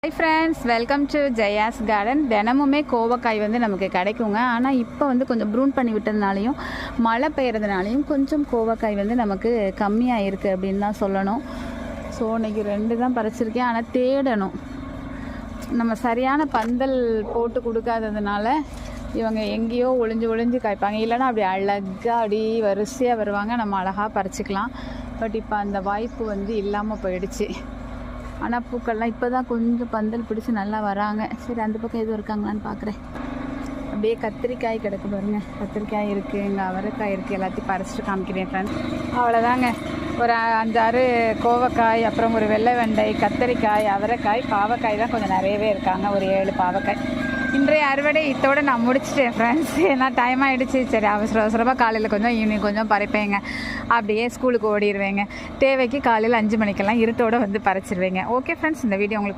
Hi friends, welcome to Jaya's garden. தினமுமே கோவக்காய் வந்து நமக்கு கிடைக்குங்க. ஆனால் இப்போ வந்து கொஞ்சம் ப்ரூன் பண்ணி விட்டதுனாலையும் மழை பெய்யறதுனாலையும் கொஞ்சம் கோவக்காய் வந்து நமக்கு கம்மியாக இருக்குது அப்படின்னு தான் சொல்லணும். ஸோ இன்றைக்கி 2 தான் பறிச்சிருக்கேன். ஆனால் தேடணும், நம்ம சரியான பந்தல் போட்டு கொடுக்காததுனால இவங்க எங்கேயோ ஒளிஞ்சு காய்ப்பாங்க. இல்லைன்னா அப்படி அழகாக அப்படி வரிசையாக வருவாங்க, நம்ம அழகாக பறிச்சிக்கலாம். பட் இப்போ அந்த வாய்ப்பு வந்து இல்லாமல் போயிடுச்சு. ஆனால் பூக்கள்லாம் இப்போ தான் கொஞ்சம் பந்தல் பிடிச்சி நல்லா வராங்க. சரி, அந்த பக்கம் எதுவும் இருக்காங்களான்னு பார்க்குறேன். அப்படியே கத்திரிக்காய் கிடக்கு பாருங்க. கத்திரிக்காய் இருக்குது, இங்கே அவரைக்காய் இருக்குது. எல்லாத்தையும் பறிச்சிட்டு காமிக்கிறேன் ஃப்ரெண்ட்ஸ். அவ்வளோதாங்க. ஒரு 5-6 கோவக்காய், அப்புறம் ஒரு வெள்ளை வெண்டை, கத்திரிக்காய், அவரைக்காய், பாவக்காய் தான் கொஞ்சம் நிறையவே இருக்காங்க. ஒரு 7 பாவக்காய். இன்றைய அறுவடை இதோடு நான் முடிச்சிட்டேன் ஃப்ரெண்ட்ஸ். ஏன்னா டைம் ஆகிடுச்சு. சரி, அவசரமாக காலையில் கொஞ்சம், ஈவினிங் கொஞ்சம் பறிப்பேங்க. அப்படியே ஸ்கூலுக்கு ஓடிடுவேங்க. தேவைக்கு காலையில் 5 மணிக்கெல்லாம் இருட்டோடு வந்து பறிச்சிருவேங்க. ஓகே ஃப்ரெண்ட்ஸ், இந்த வீடியோ உங்களுக்கு